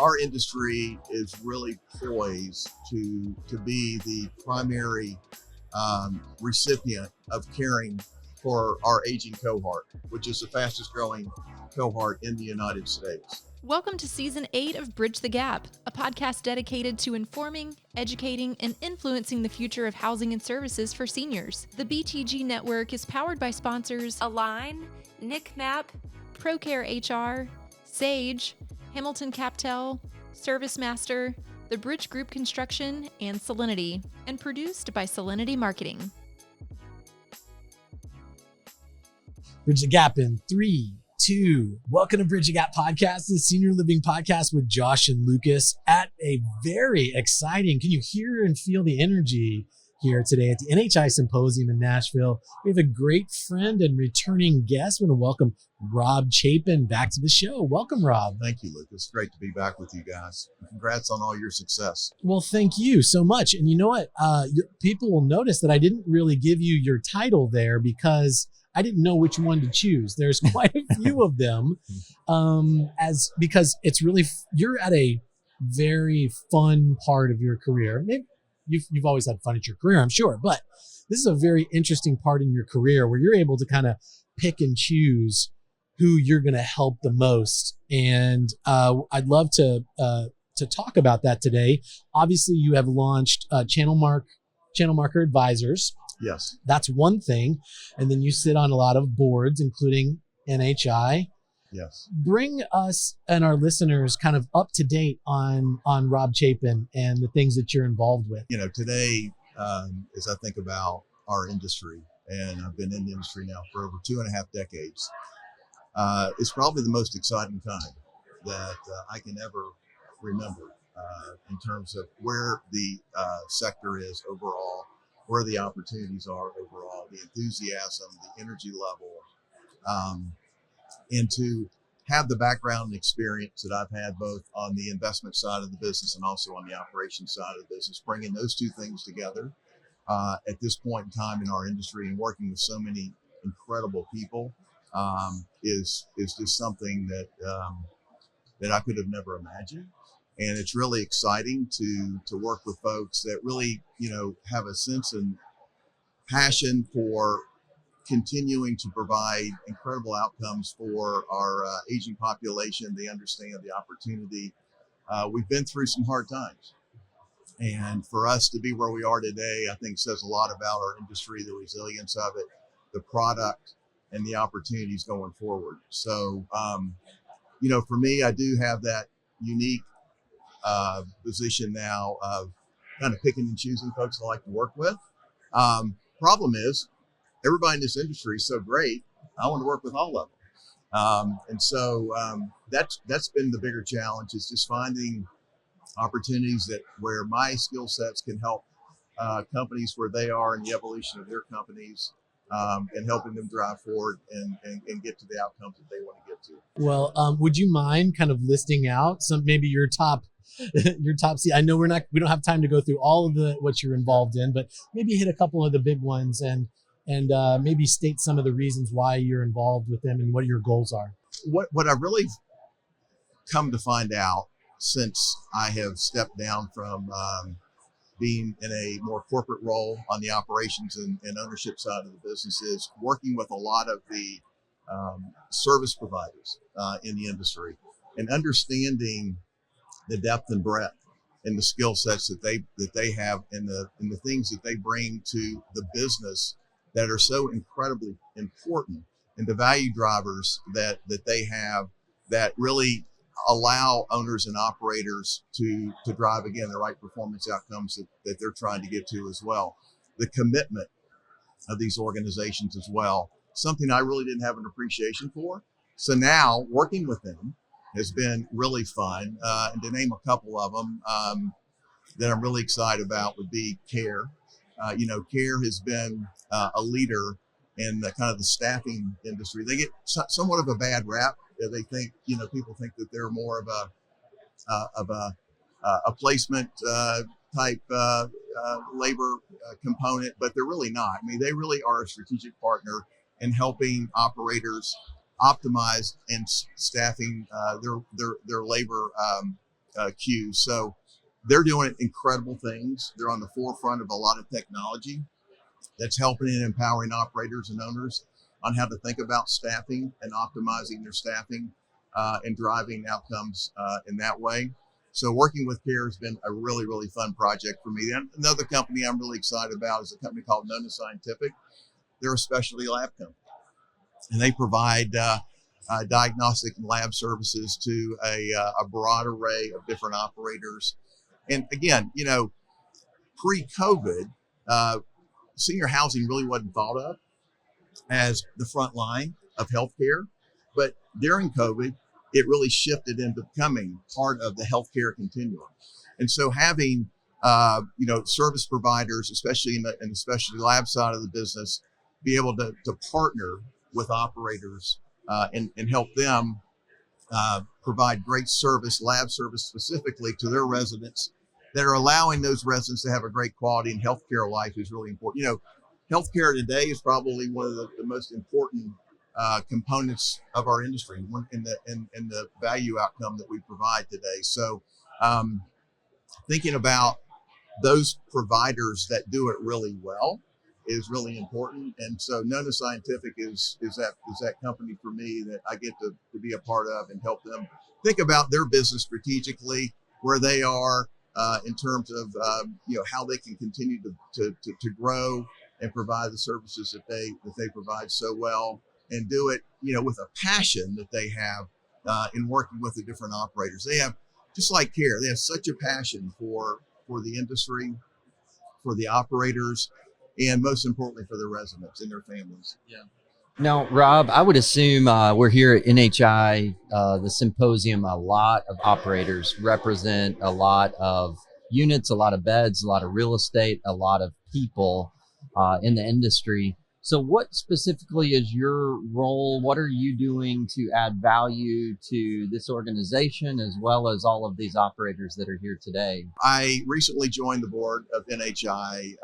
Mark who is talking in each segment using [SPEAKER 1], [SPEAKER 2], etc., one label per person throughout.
[SPEAKER 1] our industry is really poised to be the primary recipient of caring for our aging cohort, which is the fastest growing cohort in the United States.
[SPEAKER 2] Welcome to Season 8 of Bridge the Gap, a podcast dedicated to informing, educating, and influencing the future of housing and services for seniors. The BTG network is powered by sponsors Align, NICMAP, ProCare HR, Sage, Hamilton Captel, ServiceMaster, the Bridge Group Construction, and Solinity, and produced by Solinity Marketing.
[SPEAKER 3] Bridge the Gap in 3, 2. Welcome to Bridge the Gap Podcast, the senior living podcast with Josh and Lucas at a very exciting, can you hear and feel the energy here today at the NHI Symposium in Nashville? We have a great friend and returning guest. We want to welcome Robb Chapin back to the show. Welcome, Robb.
[SPEAKER 1] Thank you, Lucas. Great to be back with you guys. Congrats on all your success.
[SPEAKER 3] Well, thank you so much. And you know what? People will notice that I didn't really give you your title there because I didn't know which one to choose. There's quite a few of them, because it's really, you're at a very fun part of your career. Maybe you've always had fun at your career, I'm sure, but this is a very interesting part in your career where you're able to kind of pick and choose who you're going to help the most. And I'd love to talk about that today. Obviously, you have launched Channel Marker Advisors.
[SPEAKER 1] Yes. That's
[SPEAKER 3] one thing. And then you sit on a lot of boards, including NHI.
[SPEAKER 1] Yes. Bring
[SPEAKER 3] us and our listeners kind of up to date on Robb Chapin and the things that you're involved with.
[SPEAKER 1] You know, today, as I think about our industry, and I've been in the industry now for over 2.5 decades, it's probably the most exciting time that I can ever remember in terms of where the sector is overall, where the opportunities are overall, the enthusiasm, the energy level, and to have the background and experience that I've had both on the investment side of the business and also on the operations side of the business, bringing those two things together at this point in time in our industry and working with so many incredible people is just something that I could have never imagined. And it's really exciting to work with folks that really, have a sense and passion for continuing to provide incredible outcomes for our aging population. They understand the opportunity. We've been through some hard times. And for us to be where we are today, I think says a lot about our industry, the resilience of it, the product, and the opportunities going forward. So, for me, I do have that unique position now of kind of picking and choosing folks I like to work with. Problem is, everybody in this industry is so great. I want to work with all of them. And so that's been the bigger challenge, is just finding opportunities where my skill sets can help companies where they are in the evolution of their companies, and helping them drive forward and get to the outcomes that they want to get to.
[SPEAKER 3] Well, would you mind kind of listing out some, maybe your top I know we don't have time to go through all of what you're involved in, but maybe hit a couple of the big ones and maybe state some of the reasons why you're involved with them and what your goals are.
[SPEAKER 1] What I've really come to find out since I have stepped down from being in a more corporate role on the operations and ownership side of the business is working with a lot of the service providers in the industry and understanding the depth and breadth and the skill sets that they have and the things that they bring to the business that are so incredibly important, and the value drivers that they have that really allow owners and operators to drive, again, the right performance outcomes that they're trying to get to as well. The commitment of these organizations as well, something I really didn't have an appreciation for. So now working with them has been really fun. And to name a couple of them that I'm really excited about would be CARE. CARE has been a leader in the kind of the staffing industry. They get somewhat of a bad rap. They think, people think that they're more of a placement type labor component, but they're really not. I mean, they really are a strategic partner in helping operators optimize and staffing their labor queues. So they're doing incredible things. They're on the forefront of a lot of technology that's helping and empowering operators and owners on how to think about staffing and optimizing their staffing and driving outcomes in that way. So working with CARE has been a really, really fun project for me. And another company I'm really excited about is a company called NHI Scientific. They're a specialty lab company, and they provide diagnostic and lab services to a broad array of different operators. And again, pre-COVID, senior housing really wasn't thought of as the front line of healthcare, but during COVID, it really shifted into becoming part of the healthcare continuum. And so having, service providers, especially in the specialty lab side of the business, be able to partner with operators and help them provide great service, lab service specifically to their residents that are allowing those residents to have a great quality and healthcare life is really important. Healthcare today is probably one of the most important components of our industry in the value outcome that we provide today. So thinking about those providers that do it really well is really important. And so Nona Scientific is that company for me that I get to be a part of and help them think about their business strategically, where they are in terms of how they can continue to grow and provide the services that they provide so well, and do it with a passion that they have in working with the different operators. They have, just like CARE, they have such a passion for the industry, for the operators, and most importantly for their residents and their families.
[SPEAKER 4] Yeah. Now, Rob, I would assume we're here at NHI, the symposium. A lot of operators represent a lot of units, a lot of beds, a lot of real estate, a lot of people in the industry. So what specifically is your role? What are you doing to add value to this organization as well as all of these operators that are here today?
[SPEAKER 1] I recently joined the board of NHI.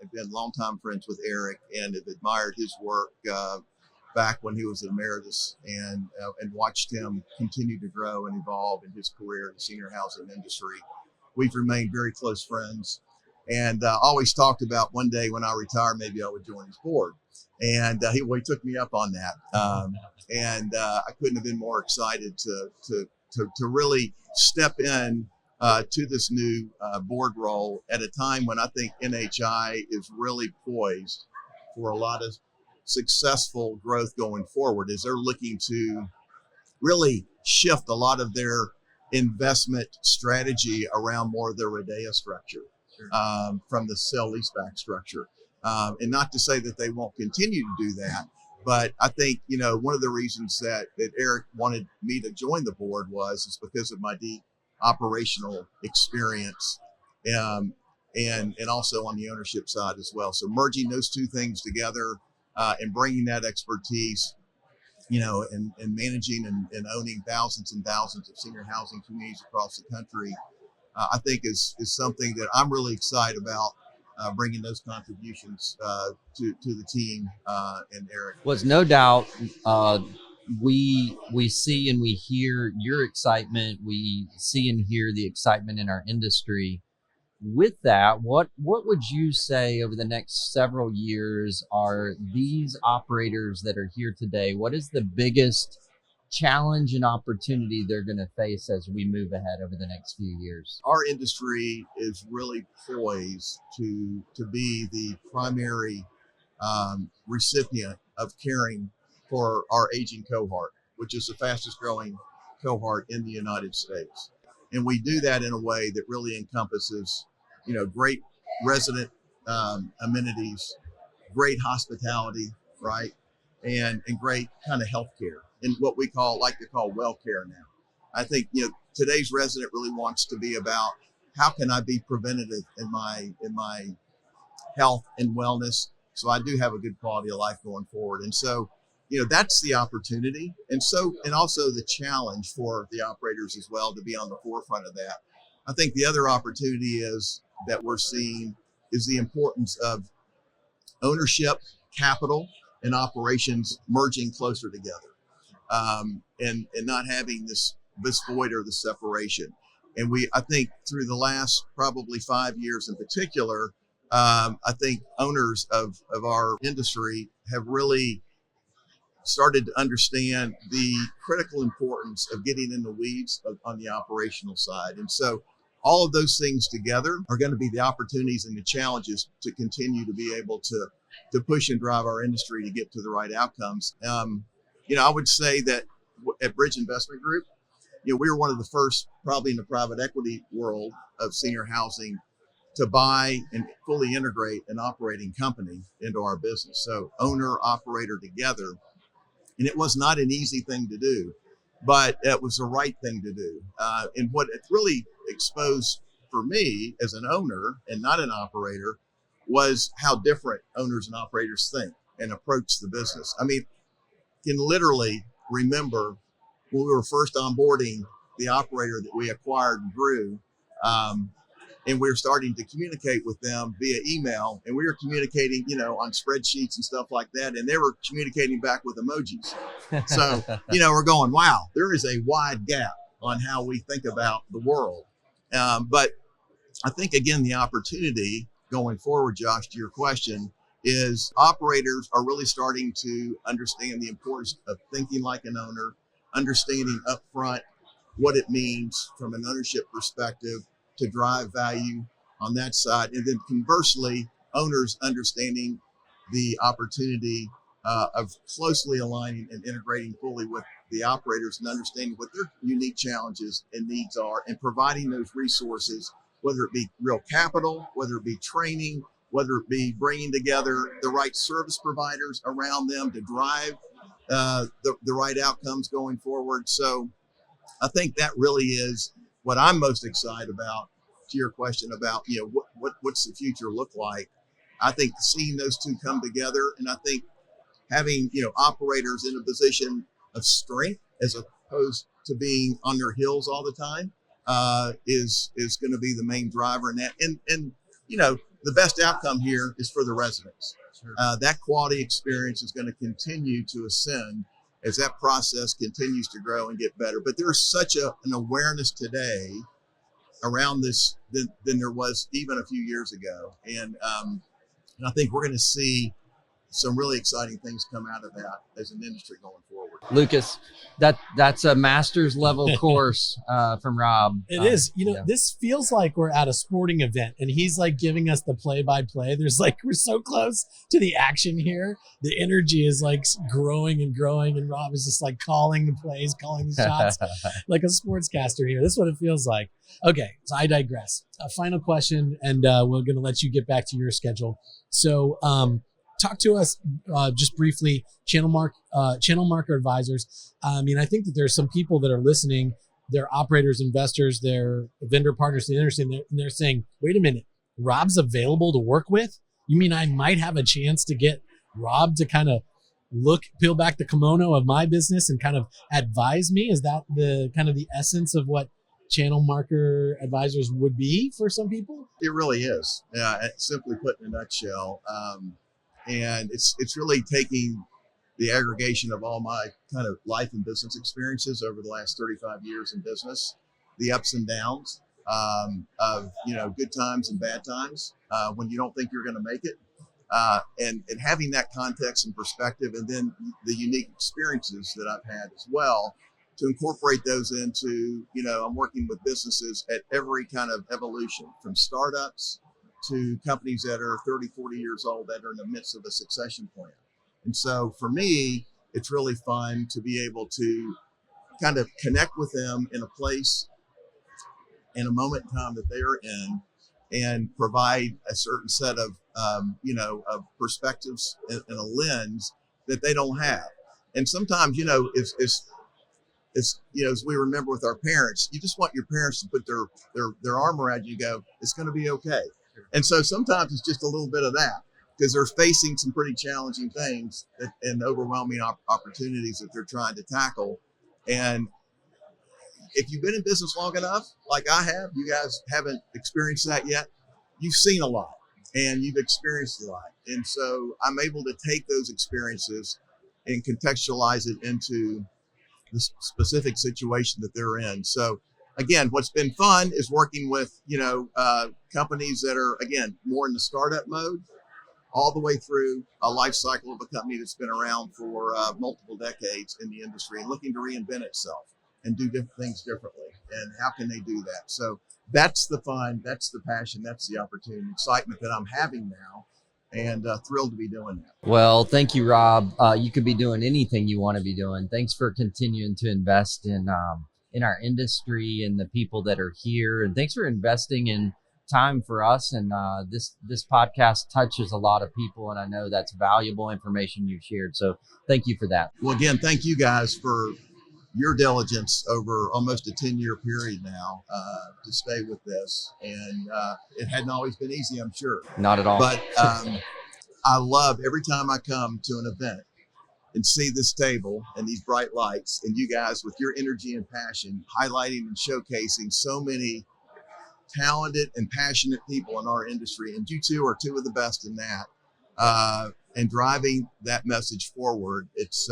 [SPEAKER 1] I've been longtime friends with Eric and have admired his work back when he was an emeritus, and watched him continue to grow and evolve in his career in the senior housing industry. We've remained very close friends, and always talked about one day when I retire, maybe I would join his board. And he took me up on that, and I couldn't have been more excited to really step in to this new board role at a time when I think NHI is really poised for a lot of successful growth going forward, as they're looking to really shift a lot of their investment strategy around more of their RIDEA structure from the sell-leaseback structure. And not to say that they won't continue to do that, but I think, one of the reasons that Eric wanted me to join the board is because of my deep operational experience and also on the ownership side as well. So merging those two things together and bringing that expertise, and managing and owning thousands and thousands of senior housing communities across the country, I think is something that I'm really excited about, bringing those contributions to the team and Eric.
[SPEAKER 4] Was no doubt we see and we hear your excitement. We see and hear the excitement in our industry. With that, what would you say over the next several years are these operators that are here today? What is the biggest challenge and opportunity they're going to face as we move ahead over the next few years?
[SPEAKER 1] Our industry is really poised to be the primary recipient of caring for our aging cohort, which is the fastest growing cohort in the United States. And we do that in a way that really encompasses, great resident amenities, great hospitality, right? And great kind of healthcare, and what we like to call well care now. I think, today's resident really wants to be about how can I be preventative in my health and wellness, so I do have a good quality of life going forward. And so, that's the opportunity, and also the challenge for the operators as well to be on the forefront of that. I think the other opportunity that we're seeing is the importance of ownership, capital, and operations merging closer together, and not having this void or the separation. And I think through the last probably 5 years in particular, I think owners of our industry have really started to understand the critical importance of getting in the weeds on the operational side. And so all of those things together are going to be the opportunities and the challenges to continue to be able to push and drive our industry to get to the right outcomes. I would say that at Bridge Investment Group, we were one of the first, probably in the private equity world of senior housing, to buy and fully integrate an operating company into our business. So owner, operator together. And it was not an easy thing to do, but it was the right thing to do. And what it really exposed for me as an owner and not an operator was how different owners and operators think and approach the business. I mean, can literally remember when we were first onboarding the operator that we acquired and grew, and we were starting to communicate with them via email, and we were communicating, on spreadsheets and stuff like that, and they were communicating back with emojis. So, we're going, wow, there is a wide gap on how we think about the world. But I think, again, the opportunity going forward, Josh, to your question, is operators are really starting to understand the importance of thinking like an owner, understanding upfront what it means from an ownership perspective to drive value on that side. And then conversely, owners understanding the opportunity of closely aligning and integrating fully with the operators and understanding what their unique challenges and needs are and providing those resources, whether it be real capital, whether it be training, whether it be bringing together the right service providers around them to drive the right outcomes going forward. So I think that really is what I'm most excited about. To your question about, what's the future look like? I think seeing those two come together, and I think having, operators in a position of strength as opposed to being on their heels all the time is going to be the main driver in that. And the best outcome here is for the residents. Sure. That quality experience is going to continue to ascend as that process continues to grow and get better. But there's such an awareness today around this than there was even a few years ago. And I think we're going to see some really exciting things come out of that as an industry going forward.
[SPEAKER 4] Lucas, that's a master's level course from Robb.
[SPEAKER 3] It is. This feels like we're at a sporting event and he's like giving us the play-by-play. There's we're so close to the action here. The energy is growing and growing, and Robb is just calling the plays, calling the shots like a sportscaster here. This is what it feels like. Okay, so I digress. A final question, and we're going to let you get back to your schedule. So, talk to us just briefly, channel marker advisors. I think that there's some people that are listening. They're operators, investors, they're vendor partners, and they're saying, wait a minute, Robb's available to work with? You mean I might have a chance to get Robb to kind of peel back the kimono of my business and kind of advise me? Is that the kind of the essence of what channel marker advisors would be for some people?
[SPEAKER 1] It really is. Simply put in a nutshell. And it's really taking the aggregation of all my kind of life and business experiences over the last 35 years in business, the ups and downs of, good times and bad times when you don't think you're going to make it. And having that context and perspective, and then the unique experiences that I've had as well, to incorporate those into, I'm working with businesses at every kind of evolution, from startups to companies that are 30, 40 years old that are in the midst of a succession plan. And so for me, it's really fun to be able to kind of connect with them in a place and a moment in time that they are in, and provide a certain set of, of perspectives and a lens that they don't have. And sometimes, as we remember with our parents, you just want your parents to put their arm around you and go, it's going to be okay. And so sometimes it's just a little bit of that, because they're facing some pretty challenging things and overwhelming opportunities that they're trying to tackle. And if you've been in business long enough, like I have, you guys haven't experienced that yet. You've seen a lot and you've experienced a lot. And so I'm able to take those experiences and contextualize it into the specific situation that they're in. So again, what's been fun is working with, companies that are, again, more in the startup mode, all the way through a life cycle of a company that's been around for multiple decades in the industry and looking to reinvent itself and do things differently. And how can they do that? So that's the fun, that's the passion, that's the opportunity and excitement that I'm having now, and thrilled to be doing that.
[SPEAKER 4] Well, thank you, Rob. You could be doing anything you want to be doing. Thanks for continuing to invest in our industry and the people that are here. And thanks for investing in time for us. And this podcast touches a lot of people, and I know that's valuable information you've shared. So thank you for that.
[SPEAKER 1] Well, again, thank you guys for your diligence over almost a 10-year period now to stay with this. And it hadn't always been easy, I'm sure.
[SPEAKER 4] Not at all.
[SPEAKER 1] But I love every time I come to an event and see this table and these bright lights and you guys with your energy and passion highlighting and showcasing so many talented and passionate people in our industry. And you two are two of the best in that. And driving that message forward, it's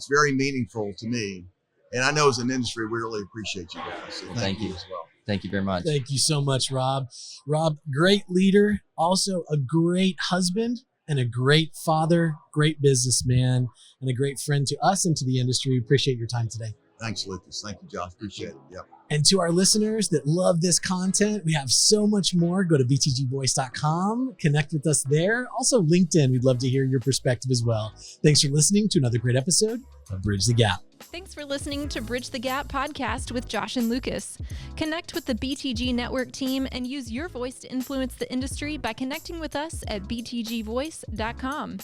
[SPEAKER 1] very meaningful to me. And I know as an industry, we really appreciate you guys. So thank you as well.
[SPEAKER 4] Thank you very much.
[SPEAKER 3] Thank you so much, Rob. Rob, great leader, also a great husband and a great father, great businessman, and a great friend to us and to the industry. Appreciate your time today.
[SPEAKER 1] Thanks, Lucas. Thank you, Josh. Appreciate it. Yep.
[SPEAKER 3] And to our listeners that love this content, we have so much more. Go to btgvoice.com, connect with us there. Also LinkedIn, we'd love to hear your perspective as well. Thanks for listening to another great episode of Bridge the Gap.
[SPEAKER 2] Thanks for listening to Bridge the Gap podcast with Josh and Lucas. Connect with the BTG Network team and use your voice to influence the industry by connecting with us at btgvoice.com.